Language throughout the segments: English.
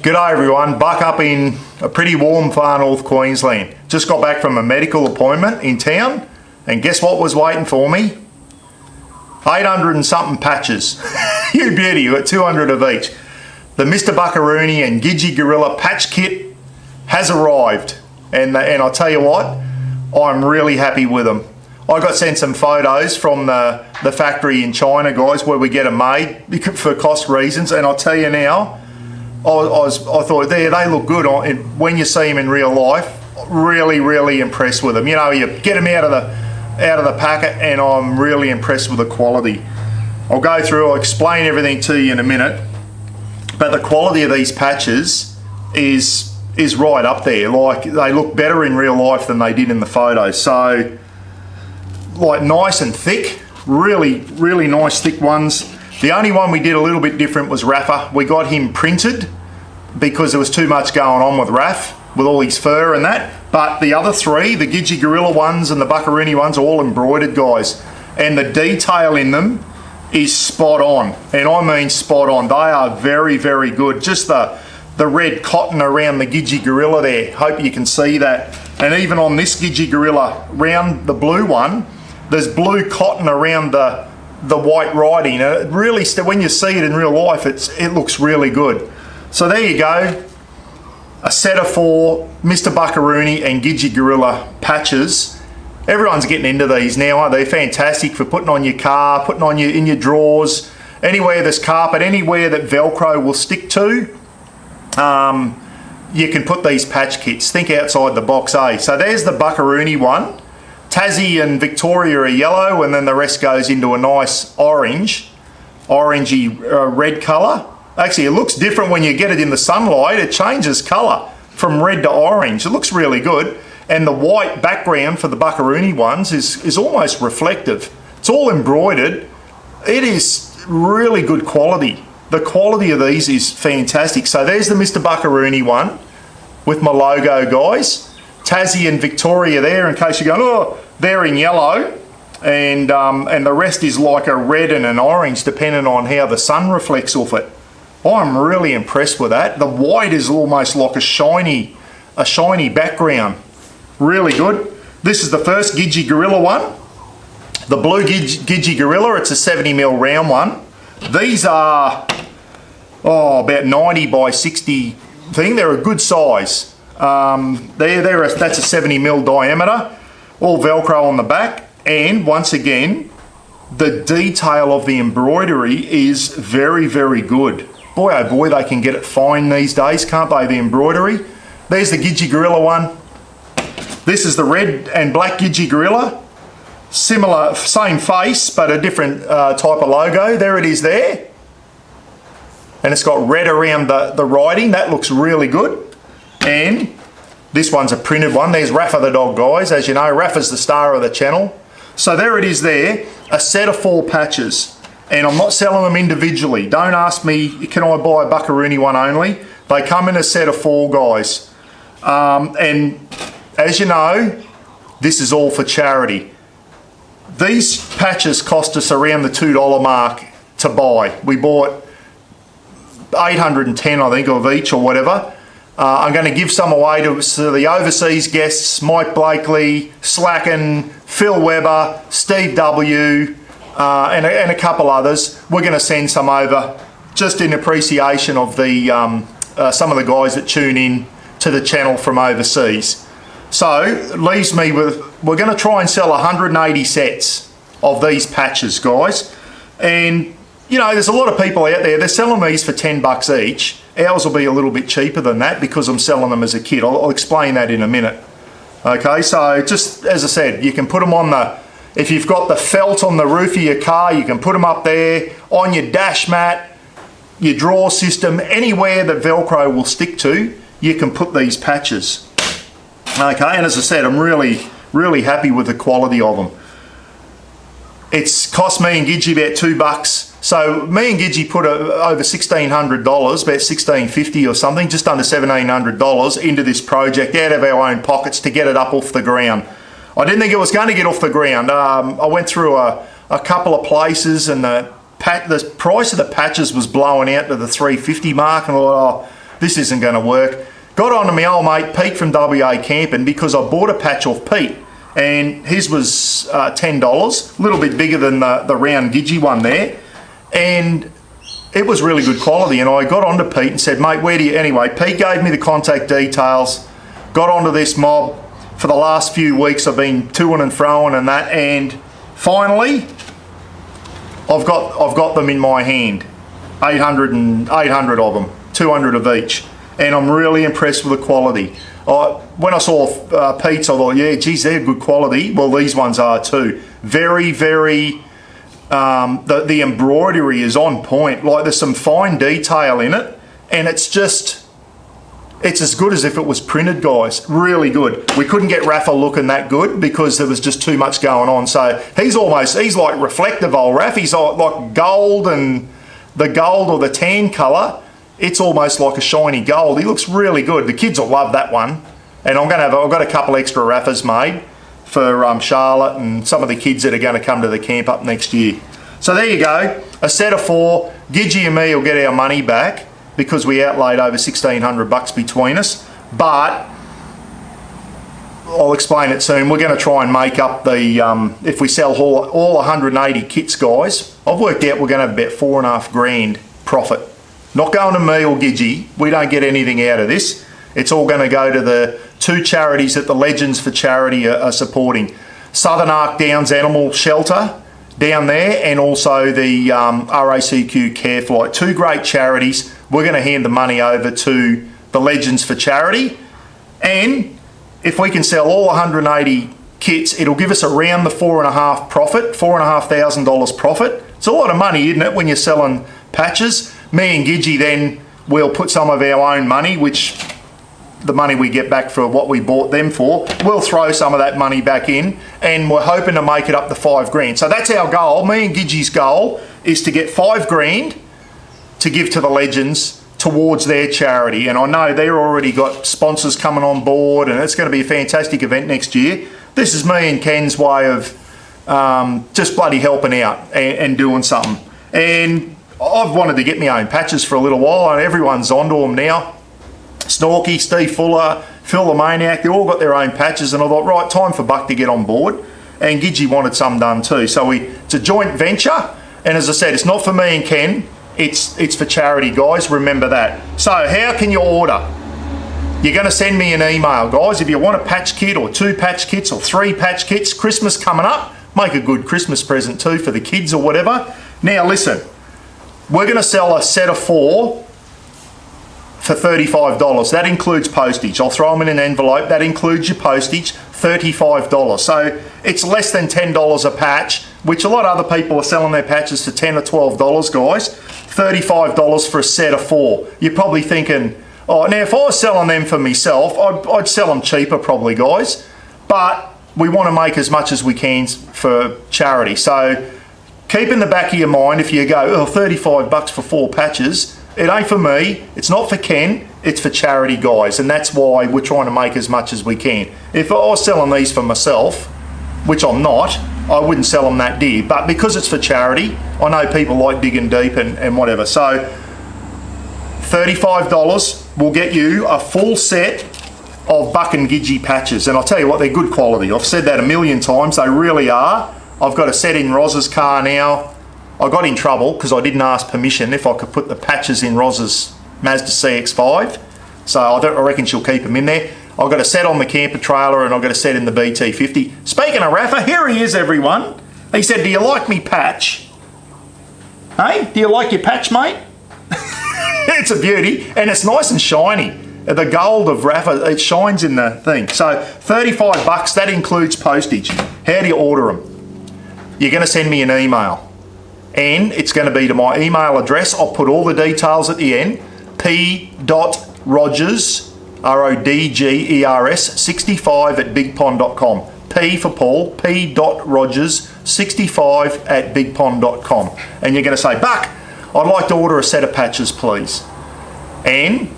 G'day everyone, Buck up in a pretty warm far north Queensland. Just got back from a medical appointment in town and guess what was waiting for me? 800 and something patches. You beauty, you got 200 of each. The Mrbuckaroonie and Gidgee Gorilla patch kit has arrived and I'll tell you what, I'm really happy with them. I got sent some photos from the factory in China, guys, where we get them made for cost reasons, and I'll tell you now, I thought they look good when you see them in real life. Really impressed with them. You know, you get them out of the packet and I'm really impressed with the quality. I'll go through, I'll explain everything to you in a minute, but the quality of these patches is right up there. Like, they look better in real life than they did in the photos. So, like, nice and thick, really nice thick ones. The only one we did a little bit different was Rafa. We got him printed because there was too much going on with Raf, with all his fur and that. But the other three, the Gidgee Gorilla ones and the Mrbuckaroonie ones, are all embroidered, guys. And the detail in them is spot on. And I mean spot on. They are very good. Just the red cotton around the Gidgee Gorilla there. Hope you can see that. And even on this Gidgee Gorilla, round the blue one, there's blue cotton around the white writing. It really, when you see it in real life, it looks really good. So there you go, a set of 4 Mrbuckaroonie and Gidgee Gorilla patches. Everyone's getting into these now, aren't they? Fantastic for putting on your car, putting on in your drawers, anywhere there's carpet, anywhere that Velcro will stick to. You can put these patch kits. Think outside the box, eh? So there's the Mrbuckaroonie one. Tassie and Victoria are yellow, and then the rest goes into a nice orangey red colour. Actually, it looks different when you get it in the sunlight. It changes colour from red to orange. It looks really good. And the white background for the Mrbuckaroonie ones is almost reflective. It's all embroidered. It is really good quality. The quality of these is fantastic. So there's the Mrbuckaroonie one with my logo, guys. Tassie and Victoria there, in case you're going, oh, they're in yellow, and the rest is like a red and an orange, depending on how the sun reflects off it. I'm really impressed with that. The white is almost like a shiny background. Really good. This is the first Gidgee Gorilla one. The blue Gidgee Gorilla, it's a 70mm round one. These are about 90 by 60 thing. They're a good size. That's a 70mm diameter, all Velcro on the back, and once again, the detail of the embroidery is very good. Boy oh boy, they can get it fine these days, can't they, the embroidery? There's the Gidgee Gorilla one. This is the red and black Gidgee Gorilla. Similar, same face, but a different type of logo. There it is there. And it's got red around the writing. That looks really good. And this one's a printed one. There's Rafa the dog, guys. As you know, Rafa's the star of the channel. So there it is there, a set of 4 patches. And I'm not selling them individually. Don't ask me, can I buy a Mrbuckaroonie one only? They come in a set of 4, guys. And as you know, this is all for charity. These patches cost us around the $2 mark to buy. We bought 810, I think, of each or whatever. I'm going to give some away to the overseas guests, Mike Blakely, Slacken, Phil Webber, Steve W, and a couple others. We're going to send some over just in appreciation of the some of the guys that tune in to the channel from overseas. So it leaves me with, we're going to try and sell 180 sets of these patches, guys. And you know, there's a lot of people out there, they're selling these for 10 bucks each. Ours will be a little bit cheaper than that because I'm selling them as a kit. I'll explain that in a minute. Okay, so just as I said, you can put them on if you've got the felt on the roof of your car, you can put them up there, on your dash mat, your drawer system, anywhere that Velcro will stick to, you can put these patches. Okay, and as I said, I'm really happy with the quality of them. It's cost me and Gidgee about $2. So me and Gidgee put over $1,600, about $1,650 or something, just under $1,700 into this project out of our own pockets to get it up off the ground. I didn't think it was going to get off the ground. I went through a couple of places and the price of the patches was blowing out to the $350 mark, and I thought, oh, this isn't going to work. Got on to my old mate Pete from WA Camping because I bought a patch off Pete, and his was $10, a little bit bigger than the round Gidgee one there, and it was really good quality. And I got on to Pete and said, mate, where do you... Anyway, Pete gave me the contact details, got onto this mob. For the last few weeks I've been to-ing and fro-ing and that, and finally I've got them in my hand. 800 of them, 200 of each, and I'm really impressed with the quality. When I saw Pete's, I thought, yeah, geez, they're good quality. Well, these ones are too. Very, very, the embroidery is on point. Like, there's some fine detail in it, and it's as good as if it was printed, guys. Really good. We couldn't get Rafa looking that good because there was just too much going on. So he's like reflective, old Raff. He's like gold, and the gold or the tan colour, it's almost like a shiny gold. He looks really good. The kids will love that one. And I've got a couple extra Raffas made for Charlotte and some of the kids that are going to come to the camp up next year. So there you go. A set of 4. Gidgee and me will get our money back because we outlaid over $1,600 between us. But I'll explain it soon. We're going to try and make up the, if we sell all 180 kits, guys, I've worked out we're going to have about $4,500 profit. Not going to me or Gidgee. We don't get anything out of this. It's all going to go to the 2 charities that the Legends for Charity are supporting. Southern Arc Downs Animal Shelter down there, and also the RACQ Careflight. 2 great charities. We're going to hand the money over to the Legends for Charity, and if we can sell all 180 kits, it'll give us around the $4,500 profit. It's a lot of money, isn't it, when you're selling patches? Me and Gidgee then will put some of our own money, which the money we get back for what we bought them for, we'll throw some of that money back in, and we're hoping to make it up to $5,000. So that's our goal. Me and Gidgee's goal is to get $5,000 to give to the Legends towards their charity. And I know they're already got sponsors coming on board, and it's going to be a fantastic event next year. This is me and Ken's way of just bloody helping out and doing something. And I've wanted to get my own patches for a little while, and everyone's onto them now. Snorky, Steve Fuller, Phil the Maniac, they all got their own patches, and I thought, right, time for Buck to get on board. And Gidgee wanted some done too. So it's a joint venture, and as I said, it's not for me and Ken, it's for charity, guys, remember that. So how can you order? You're going to send me an email, guys. If you want a patch kit or 2 patch kits or 3 patch kits, Christmas coming up, make a good Christmas present too for the kids or whatever. Now listen, we're going to sell a set of 4 for $35. That includes postage. I'll throw them in an envelope. That includes your postage, $35. So it's less than $10 a patch, which a lot of other people are selling their patches for $10 or $12, guys. $35 for a set of 4. You're probably thinking, oh, now if I was selling them for myself, I'd sell them cheaper probably, guys. But we want to make as much as we can for charity. So keep in the back of your mind, if you go, oh, $35 for 4 patches, it ain't for me, it's not for Ken, it's for charity, guys, and that's why we're trying to make as much as we can. If I was selling these for myself, which I'm not, I wouldn't sell them that dear, but because it's for charity, I know people like digging deep and whatever. So $35 will get you a full set of Buck and Gidgee patches, and I'll tell you what, they're good quality. I've said that a million times, they really are. I've got a set in Roz's car now. I got in trouble because I didn't ask permission if I could put the patches in Roz's Mazda CX-5, so I reckon she'll keep them in there. I've got a set on the camper trailer, and I've got a set in the BT50. Speaking of Rafa, here he is, everyone. He said, do you like me patch? Hey, do you like your patch, mate? It's a beauty, and it's nice and shiny. The gold of Rafa, it shines in the thing. So $35, that includes postage. How do you order them? You're going to send me an email, and it's going to be to my email address. I'll put all the details at the end. p.rogers, R-O-D-G-E-R-S, 65 at bigpond.com. P for Paul, p.rogers65 at bigpond.com. And you're going to say, Buck, I'd like to order a set of patches, please. And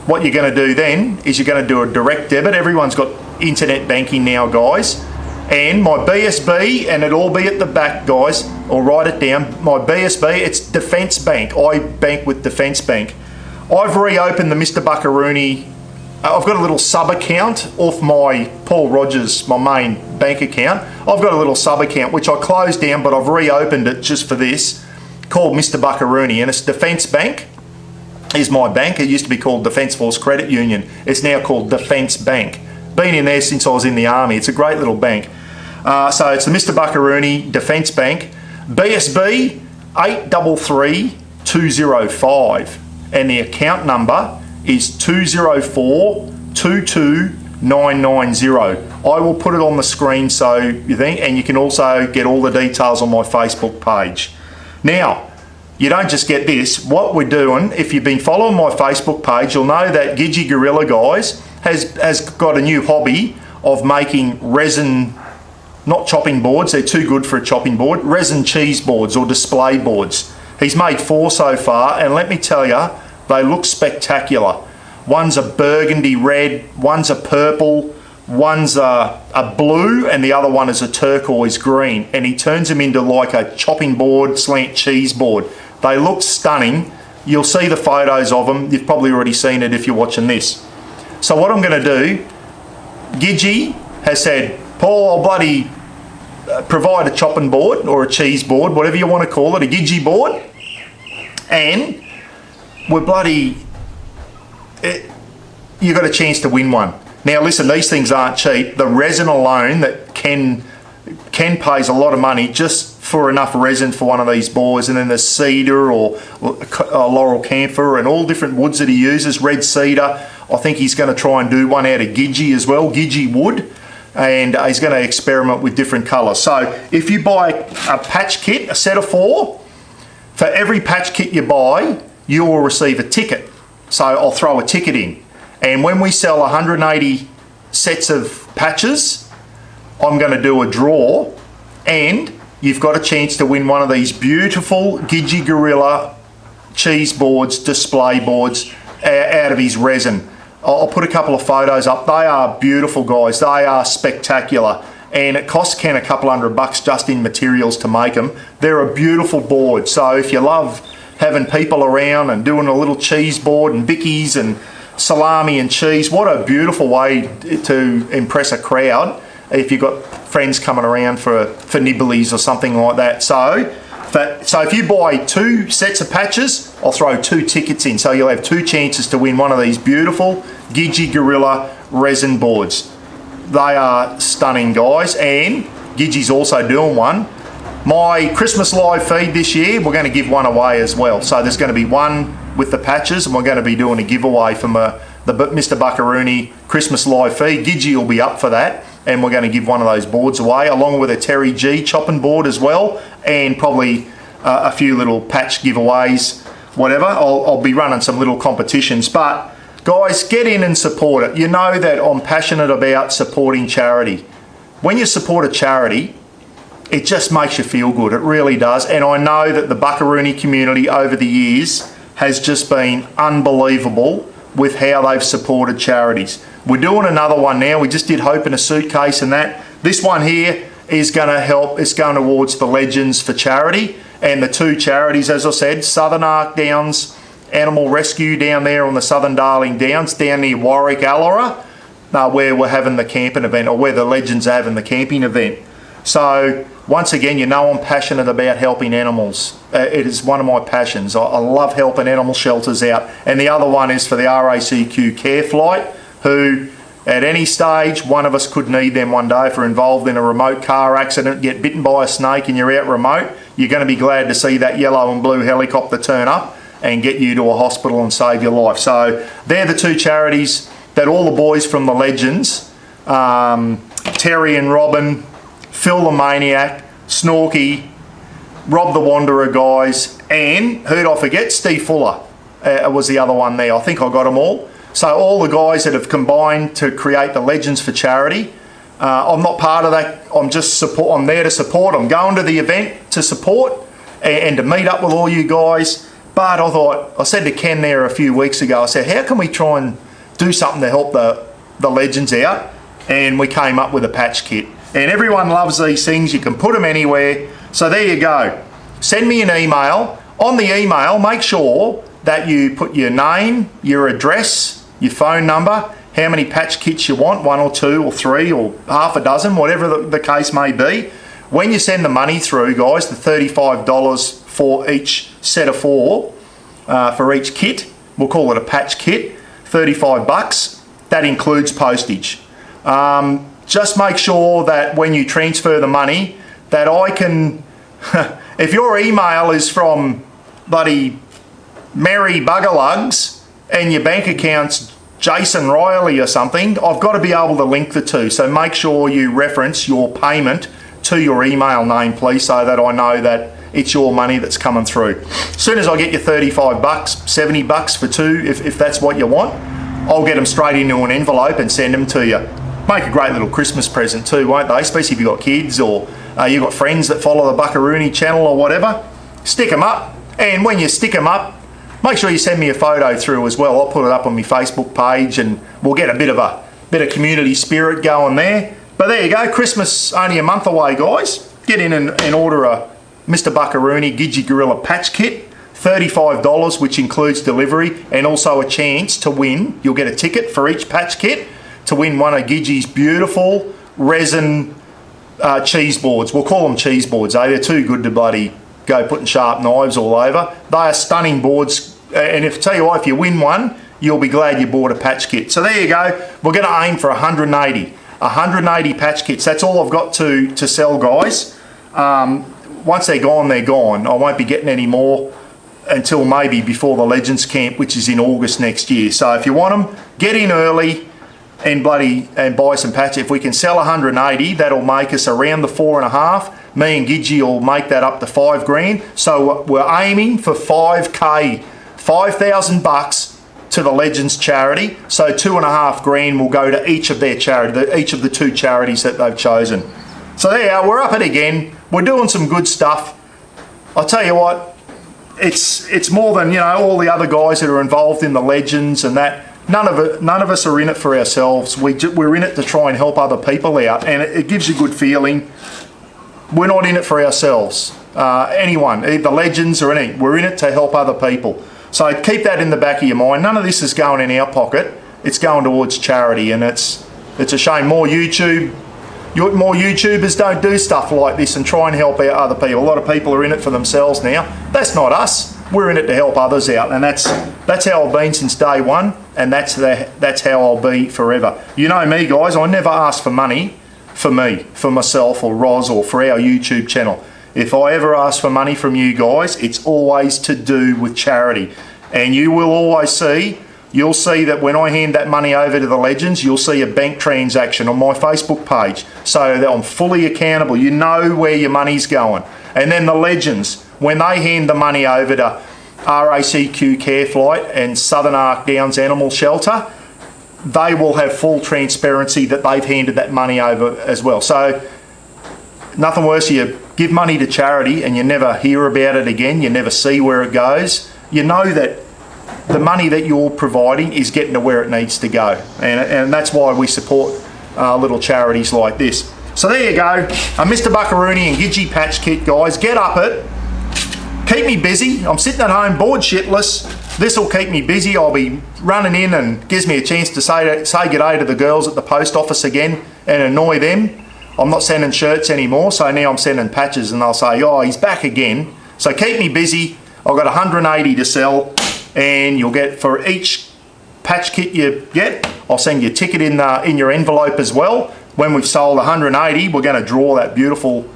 what you're going to do then is you're going to do a direct debit. Everyone's got internet banking now, guys. And my BSB, and it'll all be at the back, guys, or write it down. My BSB, it's Defencebank. I bank with Defencebank. I've reopened the Mrbuckaroonie. I've got a little sub account off my Paul Rogers, my main bank account. I've got a little sub account which I closed down, but I've reopened it just for this, called Mrbuckaroonie, and it's Defencebank is my bank. It used to be called Defence Force Credit Union. It's now called Defencebank. Been in there since I was in the army. It's a great little bank. So it's the Mrbuckaroonie Defencebank, BSB 833205, and the account number is 204-22990. I will put it on the screen so you think, and you can also get all the details on my Facebook page. Now, you don't just get this. What we're doing, if you've been following my Facebook page, you'll know that Gidgee Gorilla, guys, has got a new hobby of making resin, not chopping boards, they're too good for a chopping board, resin cheese boards or display boards. He's made 4 so far, and let me tell you, they look spectacular. One's a burgundy red, one's a purple, one's a blue, and the other one is a turquoise green. And he turns them into like a chopping board, slant cheese board. They look stunning. You'll see the photos of them. You've probably already seen it if you're watching this. So what I'm going to do, Gidgee has said, Paul, I'll bloody provide a chopping board or a cheese board, whatever you want to call it, a Gidgee board, and we're bloody, you got a chance to win one. Now listen, these things aren't cheap. The resin alone that Ken pays a lot of money just for enough resin for one of these boards, and then the cedar or laurel camphor and all different woods that he uses, red cedar. I think he's going to try and do one out of Gidgee as well, Gidgee wood, and he's going to experiment with different colours. So if you buy a patch kit, a set of 4, for every patch kit you buy, you will receive a ticket. So I'll throw a ticket in. And when we sell 180 sets of patches, I'm going to do a draw, and you've got a chance to win one of these beautiful Gidgee Gorilla cheese boards, display boards, out of his resin. I'll put a couple of photos up. They are beautiful, guys. They are spectacular. And it costs Ken a couple $100 just in materials to make them. They're a beautiful board. So if you love having people around and doing a little cheese board and bickies and salami and cheese, what a beautiful way to impress a crowd if you've got friends coming around for nibblies or something like that. So if you buy 2 sets of patches, I'll throw 2 tickets in. So you'll have 2 chances to win one of these beautiful Gidgee Gorilla resin boards. They are stunning, guys, and Gidgee's also doing one. My Christmas live feed this year, we're going to give one away as well. So there's going to be one with the patches, and we're going to be doing a giveaway from the Mrbuckaroonie Christmas live feed. Gidgee will be up for that, and we're going to give one of those boards away, along with a Terry G chopping board as well, and probably a few little patch giveaways, whatever. I'll be running some little competitions, but guys, get in and support it. You know that I'm passionate about supporting charity. When you support a charity, it just makes you feel good. It really does. And I know that the Buckaroonie community over the years has just been unbelievable with how they've supported charities. We're doing another one now. We just did Hope in a Suitcase and that. This one here is going to help. It's going towards the Legends for Charity. And the 2 charities, as I said, Southern Arc Downs Animal Rescue down there on the Southern Darling Downs, down near Warwick, Allara, where we're having the camping event, or where the Legends are having the camping event. So once again, you know I'm passionate about helping animals. It is one of my passions. I love helping animal shelters out. And the other one is for the RACQ Careflight, who at any stage, one of us could need them one day if we're involved in a remote car accident, get bitten by a snake and you're out remote. You're going to be glad to see that yellow and blue helicopter turn up and get you to a hospital and save your life. So they're the 2 charities that all the boys from the Legends, Terry and Robin, Phil the Maniac, Snorky, Rob the Wanderer guys, and who'd I forget? Steve Fuller was the other one there. I think I got them all. So all the guys that have combined to create the Legends for Charity. I'm not part of that. I'm there to support. I'm going to the event to support and to meet up with all you guys. But I said to Ken there a few weeks ago, I said, how can we try and do something to help the Legends out? And we came up with a patch kit. And everyone loves these things. You can put them anywhere. So there you go. Send me an email. On the email, make sure that you put your name, your address, your phone number, how many patch kits you want, 1 or 2 or 3 or half a dozen, whatever the case may be. When you send the money through, guys, the $35 for each set of 4 for each kit, we'll call it a patch kit, 35 bucks. That includes postage. Just make sure that when you transfer the money, that I can, if your email is from bloody Mrbuckaroonie and your bank account's Jason Riley or something, I've got to be able to link the two. So make sure you reference your payment to your email name, please, so that I know that it's your money that's coming through. As soon as I get your 35 bucks, 70 bucks for 2, if that's what you want, I'll get them straight into an envelope and send them to you. Make a great little Christmas present too, won't they? Especially if you've got kids or you've got friends that follow the Mrbuckaroonie channel or whatever. Stick them up, and when you stick them up, make sure you send me a photo through as well. I'll put it up on my Facebook page and we'll get a bit of community spirit going there. But there you go, Christmas only a month away, guys. Get in and order a Mrbuckaroonie Gidgee Gorilla Patch Kit, $35, which includes delivery and also a chance to win. You'll get a ticket for each patch kit to win one of Gidgee's beautiful resin cheese boards. We'll call them cheese boards, eh? They're too good to bloody go putting sharp knives all over. They are stunning boards, and if tell you what, if you win one, you'll be glad you bought a patch kit. So there you go. We're going to aim for 180 patch kits. That's all I've got to sell, guys. Once they're gone, they're gone. I won't be getting any more until maybe before the Legends Camp, which is in August next year. So if you want them, get in early and buy some patch. If we can sell 180, that'll make us around the 4.5. Me and Gidgee will make that up to 5 grand. So we're aiming for 5K, 5,000 bucks to the Legends charity. So 2.5 grand will go to each of their charity, each of the 2 charities that they've chosen. So there you are, we're up it again. We're doing some good stuff. I'll tell you what, it's more than, you know, all the other guys that are involved in the Legends and that. None of us are in it for ourselves. We're in it to try and help other people out, and it gives you a good feeling. We're not in it for ourselves. Anyone, the Legends or anything, we're in it to help other people. So keep that in the back of your mind. None of this is going in our pocket. It's going towards charity, and it's a shame. More YouTubers don't do stuff like this and try and help out other people. A lot of people are in it for themselves now. That's not us. We're in it to help others out, and that's how I've been since day one, and that's how I'll be forever. You know me, guys. I never ask for money for me, for myself or Roz or for our YouTube channel. If I ever ask for money from you guys, it's always to do with charity, and you will always see. You'll see that when I hand that money over to the Legends, you'll see a bank transaction on my Facebook page, so that I'm fully accountable. You know where your money's going. And then the Legends, when they hand the money over to RACQ Careflight and Southern Arc Downs Animal Shelter, they will have full transparency that they've handed that money over as well. So nothing worse, you give money to charity and you never hear about it again, you never see where it goes. You know that the money that you're providing is getting to where it needs to go, and that's why we support little charities like this. So there you go, a Mrbuckaroonie and Gidgee patch kit, guys. Get up it, keep me busy. I'm sitting at home bored shitless. This will keep me busy. I'll be running in, and gives me a chance to say good day to the girls at the post office again and annoy them. I'm not sending shirts anymore, so now I'm sending patches, and they'll say, oh, he's back again. So keep me busy. I've got 180 to sell, and you'll get, for each patch kit you get, I'll send you a ticket in your envelope as well. When we've sold 180, we're going to draw that beautiful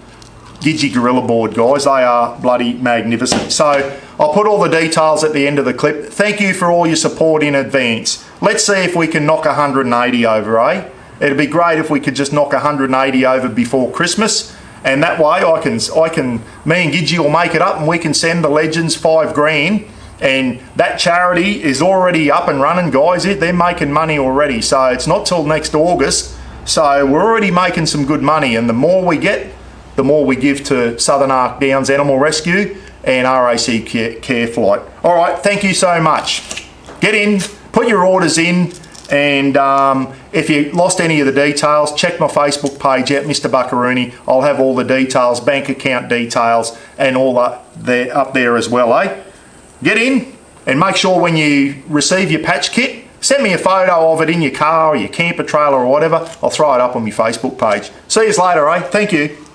Gidgee Gorilla board, guys. They are bloody magnificent. So I'll put all the details at the end of the clip. Thank you for all your support in advance. Let's see if we can knock 180 over, eh? It'd be great if we could just knock 180 over before Christmas, and that way me and Gidgee will make it up, and we can send the Legends 5 grand, and that charity is already up and running, guys. They're making money already, so it's not till next August. So we're already making some good money, and the more we get, the more we give to Southern Arc Downs Animal Rescue and RACQ Careflight. All right, thank you so much. Get in, put your orders in, and if you lost any of the details, check my Facebook page out, Mrbuckaroonie. I'll have all the details, bank account details, and all that there up there as well, eh? Get in, And make sure when you receive your patch kit, send me a photo of it in your car or your camper trailer or whatever. I'll throw it up on my Facebook page. See you later, eh? Thank you.